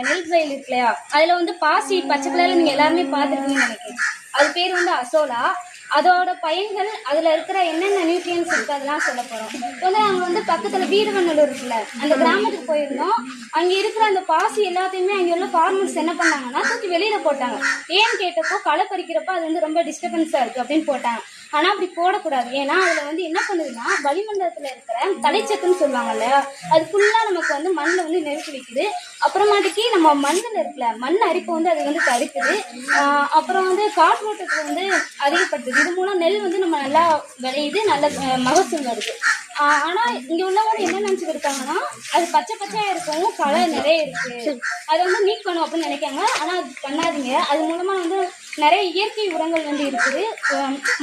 நெல் வயல் இருக்கு இல்லையா, அதுல வந்து பாசி பச்சை கலர்ல நீங்க எல்லாருமே பார்த்துருக்கீங்கன்னு நினைக்கிறேன். அது பேர் வந்து அசோலா. அதோட பயன்கள், அதுல இருக்கிற என்னென்ன நியூட்ரியன்ஸ் இருக்கு அதெல்லாம் சொல்ல போறோம். இப்போ வந்து நாங்க வந்து பக்கத்துல வீரவநல்லூர் இருக்குல்ல, அந்த கிராமத்துக்கு போயிருந்தோம். அங்க இருக்கிற அந்த பாசி எல்லாத்தையுமே அங்க உள்ள ஃபார்மர்ஸ் என்ன பண்ணாங்கன்னா தூக்கி வெளியில போட்டாங்க. ஏன்னு கேட்டப்போ களை பறிக்கிறப்ப அது வந்து ரொம்ப டிஸ்டர்பன்ஸா இருக்கு அப்படின்னு போட்டாங்க. ஆனா அப்படி போடக்கூடாது. ஏன்னா அதுல வந்து என்ன பண்ணுதுன்னா வளிமண்டலத்துல இருக்கிற தலைச்சத்துன்னு சொல்லுவாங்கல்ல, அது ஃபுல்லா நமக்கு வந்து மண்ணில் வந்து நெருக்கி வைக்குது. அப்புறமாட்டிக்கு நம்ம மண்ணில் இருக்குல்ல, மண் அரிப்பை வந்து அது வந்து தடுக்குது. அப்புறம் வந்து காற்றோட்டத்தை வந்து அதிகப்படுத்துது. இது மூலம் நெல் வந்து நம்ம நல்லா விளையுது, நல்ல மகசூல் வருது. ஆனா இங்க உள்ளவங்க என்ன நினைச்சுட்டு இருக்காங்கன்னா அது பச்சை பச்சையா இருக்கவும் களை நிறைய இருக்கு, அதை வந்து நீக்கணும் அப்படின்னு நினைக்காங்க. ஆனா அது பண்ணாதீங்க. அது மூலமா வந்து நிறைய இயற்கை உரங்கள் வந்து இருக்குது.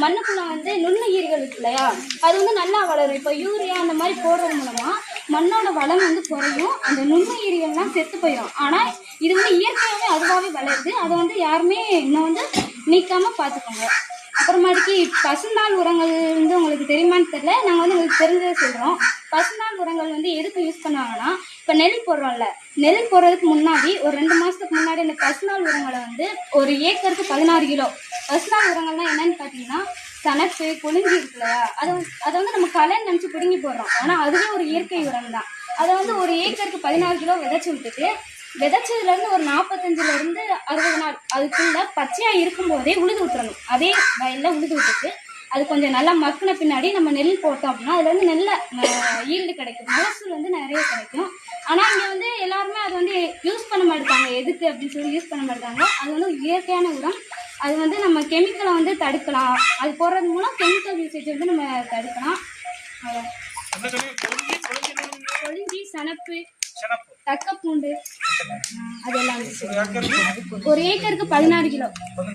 மண்ணுக்குள்ள வந்து நுண்ணுயிர்கள் இருக்கு இல்லையா, அது வந்து நல்லா வளரும். இப்போ யூரியா அந்த மாதிரி போடுறது மூலமா மண்ணோட வளம் வந்து குறையும், அந்த நுண்ணுயிர்கள்லாம் செத்து போயிடும். ஆனா இது வந்து இயற்கையாகவே அதுவாகவே வளருது. அதை வந்து யாருமே இன்னும் வந்து நீக்காம பார்த்துக்கோங்க. அப்புறமாட்டிக்கு பசுந்தாள் உரங்கள் வந்து உங்களுக்கு தெரியுமான்னு தெரியல, நாங்கள் வந்து உங்களுக்கு தெரிஞ்சதை சொல்கிறோம். பசுந்தாள் உரங்கள் வந்து எதுக்கு யூஸ் பண்ணுவாங்கன்னா, இப்போ நெல் போடுறோம்ல, நெல் போடுறதுக்கு முன்னாடி ஒரு 2 மாதத்துக்கு முன்னாடி இந்த பசுந்தாள் உரங்களை வந்து ஒரு ஏக்கருக்கு 16 கிலோ. பசுந்தாள் உரங்கள்லாம் என்னன்னு பார்த்தீங்கன்னா சணப்பு கொழுஞ்சி இருக்கு இல்லையா, அதை வந்து நம்ம கலைன்னு நினச்சி பிடுங்கி போடுறோம். ஆனால் அதுவே ஒரு இயற்கை உரம் தான். அதை வந்து ஒரு ஏக்கருக்கு 16 கிலோ விதைச்சி விட்டுட்டு, விதைச்சதுலேருந்து ஒரு 45லேருந்து 60 நாள் அதுக்குள்ள பச்சையாக இருக்கும்போதே உழுது விட்டுறணும். அதே வயலில் உழுது விட்டுட்டு அது கொஞ்சம் நல்லா மக்கின பின்னாடி நம்ம நெல் போட்டோம் அப்படின்னா அதுல வந்து நல்ல ஈல்டு கிடைக்கும், மகசூல் வந்து நிறைய கிடைக்கும். ஆனால் இங்கே வந்து எல்லாருமே அதை வந்து யூஸ் பண்ண மாட்டாங்க. எதுக்கு அப்படின்னு சொல்லி யூஸ் பண்ண மாட்டாங்க. அது வந்து இயற்கையான உரம். அது வந்து நம்ம கெமிக்கலை வந்து தடுக்கலாம். அது போடுறது மூலம் கெமிக்கல் யூசேஜ் வந்து நம்ம தடுக்கலாம். கொழுஞ்சி, சணப்பு, தக்கப்பூண்டு, அது எல்லாம் ஒரு ஏக்கருக்கு 16 கிலோ.